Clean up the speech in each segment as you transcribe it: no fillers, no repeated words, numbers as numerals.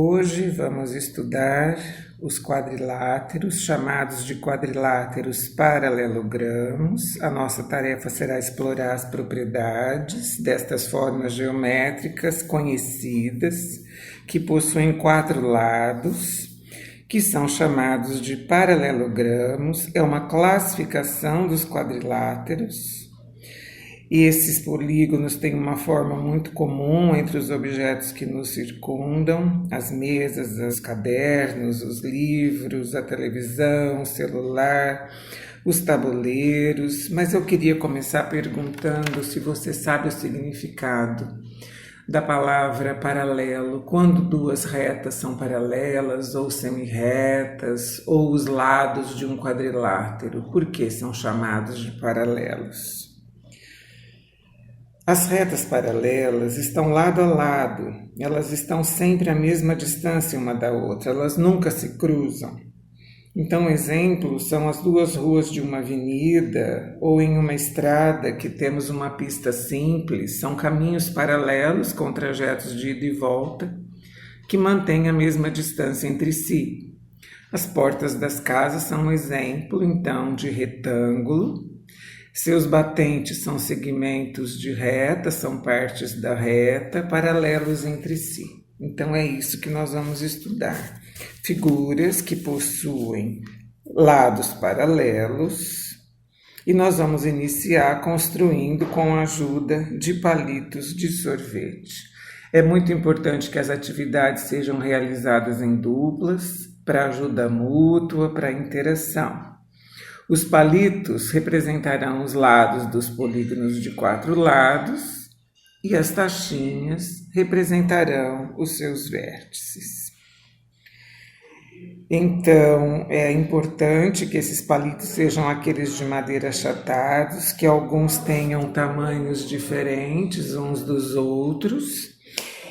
Hoje vamos estudar os quadriláteros, chamados de quadriláteros paralelogramos. A nossa tarefa será explorar as propriedades destas formas geométricas conhecidas, que possuem 4 lados, que são chamados de paralelogramos. É uma classificação dos quadriláteros. E esses polígonos têm uma forma muito comum entre os objetos que nos circundam, as mesas, os cadernos, os livros, a televisão, o celular, os tabuleiros. Mas eu queria começar perguntando se você sabe o significado da palavra paralelo, quando 2 retas são paralelas ou semirretas, ou os lados de um quadrilátero, por que são chamados de paralelos? As retas paralelas estão lado a lado, elas estão sempre à mesma distância uma da outra, elas nunca se cruzam. Então, exemplos são as 2 ruas de uma avenida ou em uma estrada que temos uma pista simples, são caminhos paralelos com trajetos de ida e volta que mantêm a mesma distância entre si. As portas das casas são um exemplo, então, de retângulo. Seus batentes são segmentos de reta, são partes da reta, paralelos entre si. Então é isso que nós vamos estudar. Figuras que possuem lados paralelos e nós vamos iniciar construindo com a ajuda de palitos de sorvete. É muito importante que as atividades sejam realizadas em duplas, para ajuda mútua, para interação. Os palitos representarão os lados dos polígonos de 4 lados e as tachinhas representarão os seus vértices. Então, é importante que esses palitos sejam aqueles de madeira achatados, que alguns tenham tamanhos diferentes uns dos outros.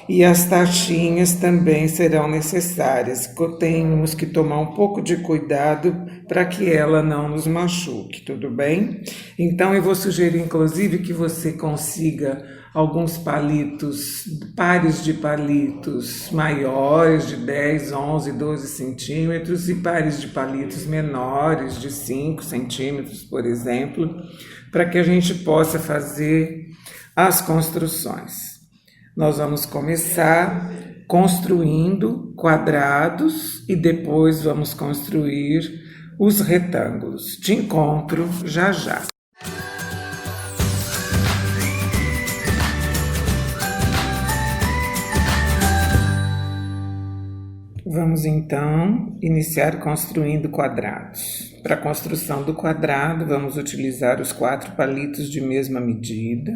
E as tachinhas também serão necessárias. Temos que tomar um pouco de cuidado para que ela não nos machuque, tudo bem? Então eu vou sugerir inclusive que você consiga alguns palitos, pares de palitos maiores de 10, 11, 12 centímetros e pares de palitos menores de 5 centímetros, por exemplo, para que a gente possa fazer as construções. Nós vamos começar construindo quadrados e depois vamos construir os retângulos. Te encontro já já. Vamos então iniciar construindo quadrados. Para a construção do quadrado, vamos utilizar os 4 palitos de mesma medida.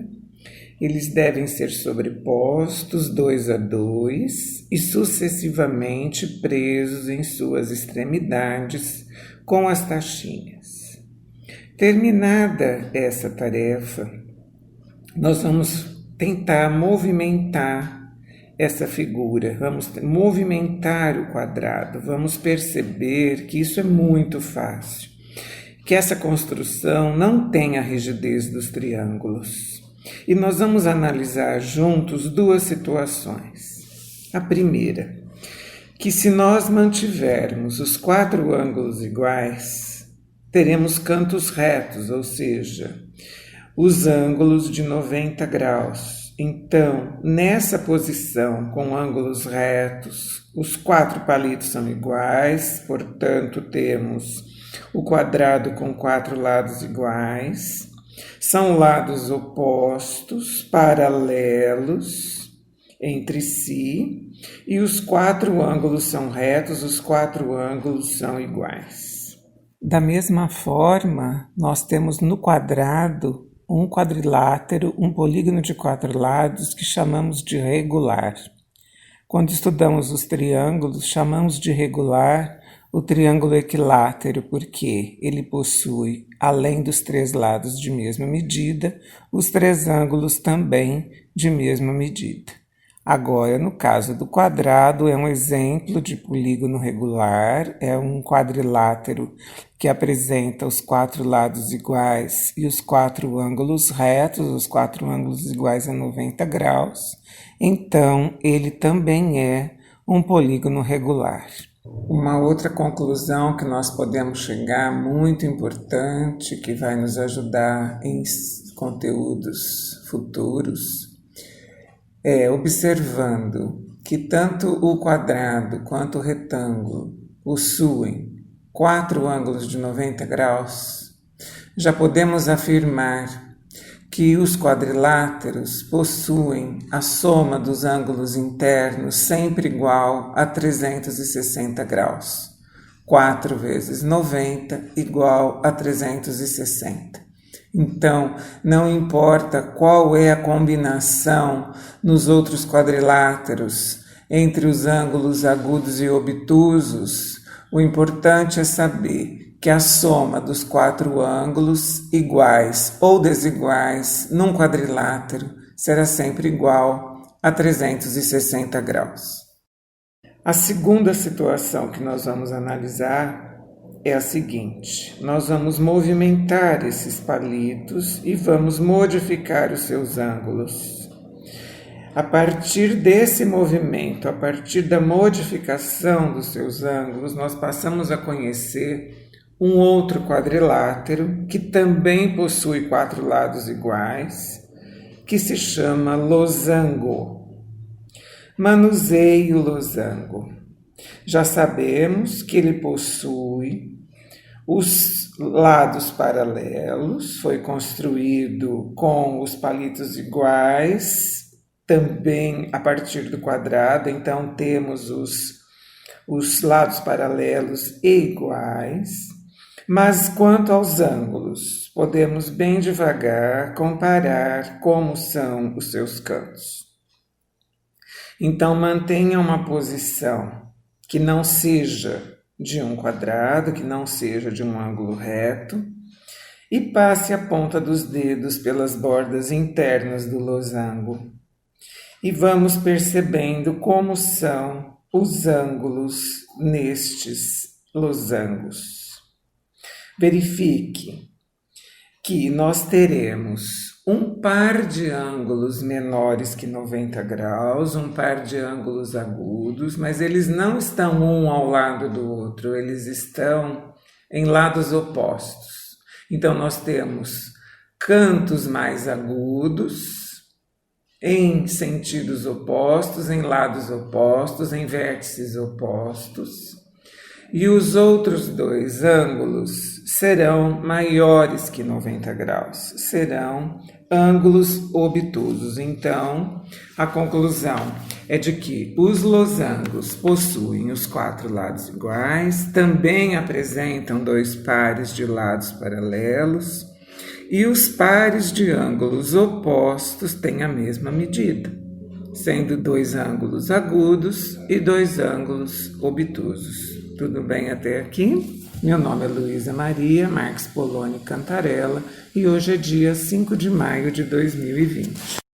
Eles devem ser sobrepostos 2 a 2 e sucessivamente presos em suas extremidades com as tachinhas. Terminada essa tarefa, nós vamos tentar movimentar essa figura, vamos movimentar o quadrado, vamos perceber que isso é muito fácil, que essa construção não tem a rigidez dos triângulos. E nós vamos analisar juntos 2 situações. A primeira, que se nós mantivermos os 4 ângulos iguais, teremos cantos retos, ou seja, os ângulos de 90 graus. Então, nessa posição com ângulos retos, os 4 palitos são iguais, portanto, temos o quadrado com 4 lados iguais. São lados opostos, paralelos entre si, e os 4 ângulos são retos, os 4 ângulos são iguais. Da mesma forma, nós temos no quadrado um quadrilátero, um polígono de 4 lados que chamamos de regular. Quando estudamos os triângulos, chamamos de regular o triângulo equilátero, porque ele possui, além dos 3 lados de mesma medida, os 3 ângulos também de mesma medida. Agora, no caso do quadrado, é um exemplo de polígono regular, é um quadrilátero que apresenta os 4 lados iguais e os 4 ângulos retos, os 4 ângulos iguais a 90 graus. Então, ele também é um polígono regular. Uma outra conclusão que nós podemos chegar, muito importante, que vai nos ajudar em conteúdos futuros, é observando que tanto o quadrado quanto o retângulo possuem 4 ângulos de 90 graus, já podemos afirmar que os quadriláteros possuem a soma dos ângulos internos sempre igual a 360 graus. 4 vezes 90 igual a 360. Então, não importa qual é a combinação nos outros quadriláteros entre os ângulos agudos e obtusos, o importante é saber que a soma dos 4 ângulos iguais ou desiguais num quadrilátero será sempre igual a 360 graus. A segunda situação que nós vamos analisar é a seguinte: nós vamos movimentar esses palitos e vamos modificar os seus ângulos. A partir desse movimento, a partir da modificação dos seus ângulos, nós passamos a conhecer um outro quadrilátero que também possui 4 lados iguais, que se chama losango. Manuseie o losango. Já sabemos que ele possui os lados paralelos, foi construído com os palitos iguais, também a partir do quadrado, então temos os lados paralelos e iguais. Mas quanto aos ângulos, podemos bem devagar comparar como são os seus cantos. Então mantenha uma posição que não seja de um quadrado, que não seja de um ângulo reto, e passe a ponta dos dedos pelas bordas internas do losango. E vamos percebendo como são os ângulos nestes losangos. Verifique que nós teremos um par de ângulos menores que 90 graus, um par de ângulos agudos, mas eles não estão um ao lado do outro, eles estão em lados opostos. Então nós temos cantos mais agudos, em sentidos opostos, em lados opostos, em vértices opostos, e os outros 2 ângulos serão maiores que 90 graus, serão ângulos obtusos. Então, a conclusão é de que os losangos possuem os 4 lados iguais, também apresentam 2 pares de lados paralelos, e os pares de ângulos opostos têm a mesma medida, sendo 2 ângulos agudos e 2 ângulos obtusos. Tudo bem até aqui? Meu nome é Luísa Maria Marques Poloni Cantarella e hoje é dia 5 de maio de 2020.